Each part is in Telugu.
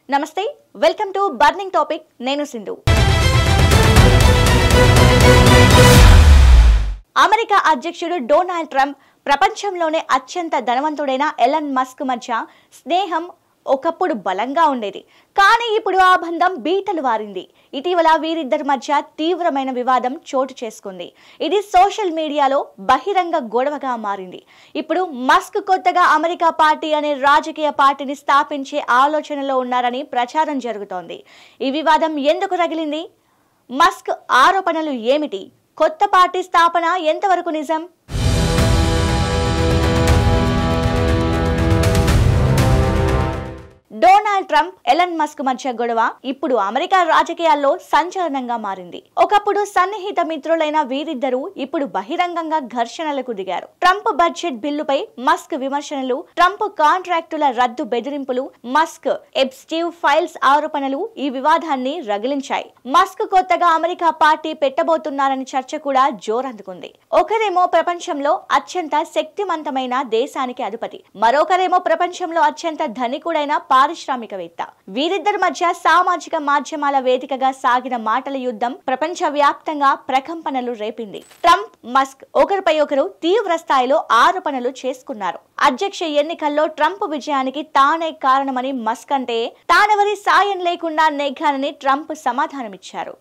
నమస్తే వెల్కమ్ టు బర్నింగ్ టాపిక్ నేను సింధు అమెరికా అధ్యక్షుడు డొనాల్డ్ ట్రంప్ ప్రపంచంలోనే అత్యంత ధనవంతుడైన ఎలన్ మస్క్ మధ్య స్నేహం ఒకప్పుడు బలంగా ఉండేది కానీ ఇప్పుడు ఆ బంధం బీటలు వారింది ఇటీవల వీరిద్దరి మధ్య తీవ్రమైన వివాదం చోటు చేసుకుంది ఇది సోషల్ మీడియాలో బహిరంగ గొడవగా మారింది ఇప్పుడు మస్క్ కొత్తగా అమెరికా పార్టీ అనే రాజకీయ పార్టీని స్థాపించే ఆలోచనలో ఉన్నారని ప్రచారం జరుగుతోంది ఈ వివాదం ఎందుకు రగిలింది మస్క్ ఆరోపణలు ఏమిటి కొత్త పార్టీ స్థాపన ఎంతవరకు నిజం డొనాల్డ్ ట్రంప్ ఎలన్ మస్క్ మధ్య గొడవ ఇప్పుడు అమెరికా రాజకీయాల్లో సంచలనంగా మారింది ఒకప్పుడు సన్నిహిత మిత్రులైన వీరిద్దరూ ఇప్పుడు బహిరంగంగా ఘర్షణలకు దిగారు ట్రంప్ బడ్జెట్ బిల్లుపై మస్క్ విమర్శనలు ట్రంప్ కాంట్రాక్టుల రద్దు బెదిరింపులు మస్క్ ఎబ్స్టీవ్ ఫైల్స్ ఆరోపణలు ఈ వివాదాన్ని రగిలించాయి మస్క్ కొత్తగా అమెరికా పార్టీ పెట్టబోతున్నారని చర్చ కూడా జోరందుకుంది ఒకరేమో ప్రపంచంలో అత్యంత శక్తివంతమైన దేశానికి అధిపతి మరొకరేమో ప్రపంచంలో అత్యంత ధనికుడైన పారిశ్రామికవేత్త వీరిద్దరి మధ్య సామాజిక మాధ్యమాల వేదికగా సాగిన మాటల యుద్ధం ప్రపంచ వ్యాప్తంగా ప్రకంపనలు రేపింది ట్రంప్ మస్క్ ఒకరిపై ఒకరు తీవ్ర స్థాయిలో ఆరోపణలు చేసుకున్నారు అధ్యక్ష ఎన్నికల్లో ట్రంప్ విజయానికి తానే కారణమని మస్క్ అంటే తానెవరి సాయం లేకుండా నెగ్గానని ట్రంప్ సమాధానమిచ్చారు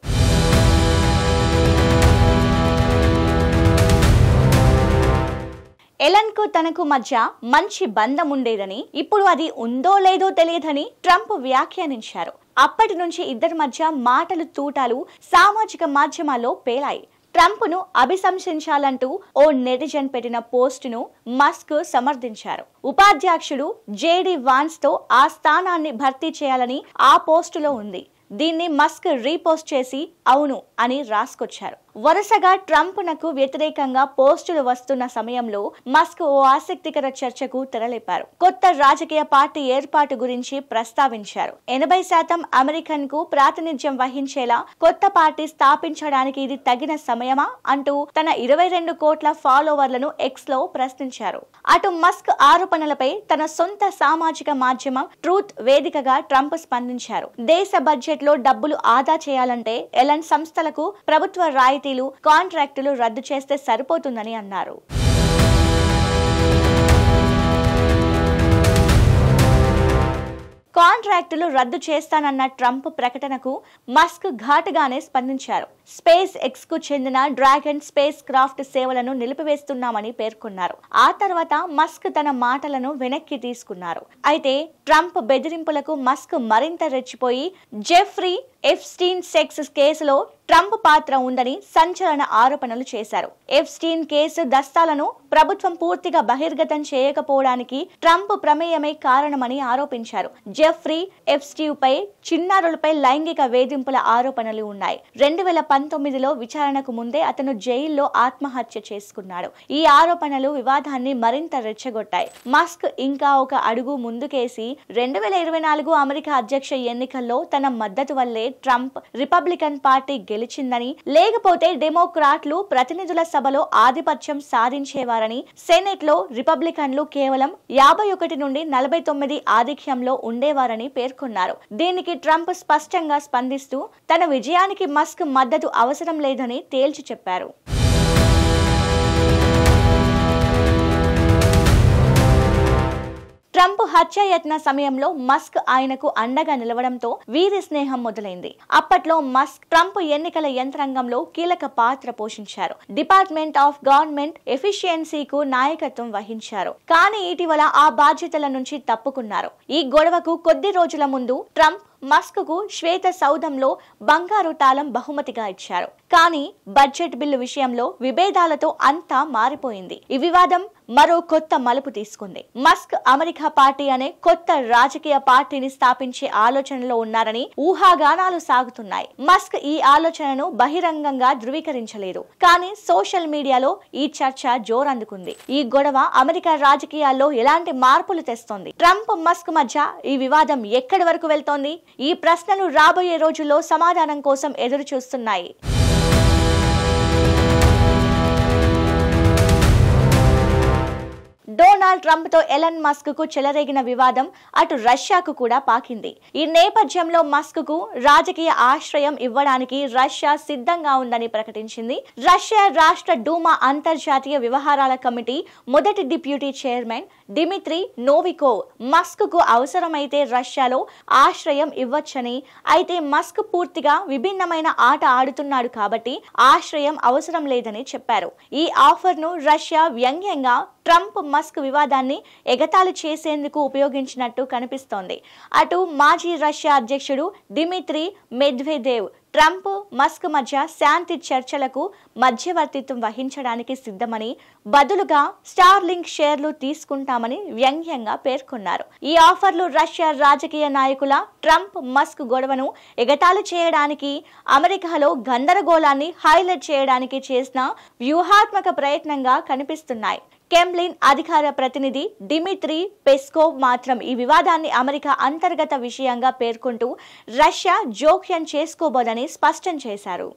ఎలన్ కు తనకు మధ్య మంచి బంధం ఉండేదని ఇప్పుడు అది ఉందో లేదో తెలియదని ట్రంప్ వ్యాఖ్యానించారు అప్పటి నుంచి ఇద్దరి మధ్య మాటలు తూటాలు సామాజిక మాధ్యమాల్లో పేలాయి ట్రంప్ ను అభిశంసించాలంటూ ఓ నెటిజన్ పెట్టిన పోస్టును మస్క్ సమర్థించారు ఉపాధ్యక్షుడు జేడీ వాన్స్ తో ఆ స్థానాన్ని భర్తీ చేయాలని ఆ పోస్టులో ఉంది దీన్ని మస్క్ రీపోస్ట్ చేసి అవును అని రాసుకొచ్చారు వరుసగా ట్రంప్ నకు వ్యతిరేకంగా పోస్టులు వస్తున్న సమయంలో మస్క్ ఓ ఆసక్తికర చర్చకు తెరలేపారు కొత్త రాజకీయ పార్టీ ఏర్పాటు గురించి ప్రస్తావించారు 80% అమెరికన్ కు ప్రాతినిధ్యం వహించేలా కొత్త పార్టీ స్థాపించడానికి ఇది తగిన సమయమా అంటూ తన 22 కోట్ల ఫాలోవర్లను ఎక్స్ లో ప్రశ్నించారు అటు మస్క్ ఆరోపణలపై తన సొంత సామాజిక మాధ్యమం ట్రూత్ వేదికగా ట్రంప్ స్పందించారు దేశ బడ్జెట్ లో డబ్బులు ఆదా చేయాలంటే ఎలన్ సంస్థలకు ప్రభుత్వ రాయితీలు కాంట్రాక్టులు రద్దు చేస్తే సరిపోతుందని అన్నారు కాంట్రాక్టులు రద్దు చేస్తానన్న ట్రంప్ ప్రకటనకు మస్క్ ఘాటుగానే స్పందించారు స్పేస్ ఎక్స్ కు చెందిన డ్రాగన్ స్పేస్ క్రాఫ్ట్ సేవలను నిలిపివేస్తున్నామని పేర్కొన్నారు ఆ తర్వాత మస్క్ తన మాటలను వెనక్కి తీసుకున్నారు అయితే ట్రంప్ బెదిరింపులకు మస్క్ మరింత రెచ్చిపోయి జెఫ్రీ ఎప్స్టీన్ సెక్స్ కేసులో ట్రంప్ పాత్ర ఉందని సంచలన ఆరోపణలు చేశారు ఎప్స్టీన్ కేసు దస్తాలను ప్రభుత్వం పూర్తిగా బహిర్గతం చేయకపోవడానికి ట్రంప్ ప్రమేయమే కారణమని ఆరోపించారు జెఫ్రీ ఎప్స్టీవ్ పై చిన్నారులపై లైంగిక వేధింపుల ఆరోపణలు ఉన్నాయి 2019లో విచారణకు ముందే అతను జైల్లో ఆత్మహత్య చేసుకున్నాడు ఈ ఆరోపణలు వివాదాన్ని మరింత రెచ్చగొట్టాయి మస్క్ ఇంకా ఒక అడుగు ముందుకేసి 2024 అమెరికా అధ్యక్ష ఎన్నికల్లో తన మద్దతు వల్లే ట్రంప్ రిపబ్లికన్ పార్టీ గెలిచిందని లేకపోతే డెమోక్రాట్లు ప్రతినిధుల సభలో ఆధిపత్యం సాధించేవారని సెనెట్ లో రిపబ్లికన్లు కేవలం 51 నుండి 49 ఆధిక్యంలో ఉండేవారని పేర్కొన్నారు దీనికి ట్రంప్ స్పష్టంగా స్పందిస్తూ తన విజయానికి మస్క్ మద్దతు అవసరం లేదని తేల్చి చెప్పారు ట్రంప్ హత్యాయత్న సమయంలో మస్క్ ఆయనకు అండగా నిలవడంతో వీరి స్నేహం మొదలైంది అప్పట్లో మస్క్ ట్రంప్ ఎన్నికల యంత్రాంగంలో కీలక పాత్ర పోషించారు డిపార్ట్మెంట్ ఆఫ్ గవర్నమెంట్ ఎఫిషియన్సీకు నాయకత్వం వహించారు కానీ ఇటీవల ఆ బాధ్యతల నుంచి తప్పుకున్నారు ఈ గొడవకు కొద్ది రోజుల ముందు ట్రంప్ మస్క్ కు శ్వేత సౌధంలో బంగారు తాళం బహుమతిగా ఇచ్చారు కానీ బడ్జెట్ బిల్లు విషయంలో విభేదాలతో అంతా మారిపోయింది ఈ వివాదం మరో కొత్త మలుపు తీసుకుంది మస్క్ అమెరికా పార్టీ అనే కొత్త రాజకీయ పార్టీని స్థాపించే ఆలోచనలో ఉన్నారని ఊహాగానాలు సాగుతున్నాయి మస్క్ ఈ ఆలోచనను బహిరంగంగా ధృవీకరించలేదు కానీ సోషల్ మీడియాలో ఈ చర్చ జోరందుకుంది ఈ గొడవ అమెరికా రాజకీయాల్లో ఎలాంటి మార్పులు తెస్తోంది ట్రంప్ మస్క్ మధ్య ఈ వివాదం ఎక్కడి వరకు వెళ్తోంది ఈ ప్రశ్నలు రాబోయే రోజుల్లో సమాధానం కోసం ఎదురు చూస్తున్నాయి డొనాల్డ్ ట్రంప్ తో ఎలన్ మస్క్ కు చెలరేగిన వివాదం అటు రష్యాకు కూడా పాకింది. ఈ నేపథ్యంలో మస్క్ కు రాజకీయ ఆశ్రయం ఇవ్వడానికి రష్యా సిద్ధంగా ఉందని ప్రకటించింది. రష్యా రాష్ట్ర డూమా అంతర్జాతీయ వ్యవహారాల కమిటీ మొదటి డిప్యూటీ చైర్మన్ డిమిత్రీ నోవికోవ్ మస్క్ కు అవసరమైతే రష్యాలో ఆశ్రయం ఇవ్వొచ్చని, అయితే మస్క్ పూర్తిగా విభిన్నమైన ఆట ఆడుతున్నాడు కాబట్టి ఆశ్రయం అవసరం లేదని చెప్పారు. ఈ ఆఫర్ ను రష్యా వ్యంగ్యంగా ట్రంప్ మస్క్ వివాదాన్ని ఎగతాళి చేసేందుకు ఉపయోగించినట్టు కనిపిస్తోంది. అటు మాజీ రష్యా అధ్యక్షుడు డిమిత్రీ మెద్వెదేవ్ ట్రంప్ మస్క్ మధ్య శాంతి చర్చలకు మధ్యవర్తిత్వం వహించడానికి సిద్ధమని, బదులుగా స్టార్లింక్ షేర్లు తీసుకుంటామని వ్యంగ్యంగా పేర్కొన్నారు. ఈ ఆఫర్లు రష్యా రాజకీయ నాయకుల ట్రంప్ మస్క్ గొడవను ఎగతాళి చేయడానికి, అమెరికాలో గందరగోళాన్ని హైలైట్ చేయడానికి చేసిన వ్యూహాత్మక ప్రయత్నంగా కనిపిస్తున్నాయి. కెమ్లిన్ అధికార ప్రతినిధి డిమిత్రీ పెస్కోవ్ మాత్రం ఈ వివాదాన్ని అమెరికా అంతర్గత విషయంగా పేర్కొంటూ రష్యా జోక్యం చేసుకోబోదని స్పష్టం చేశారు.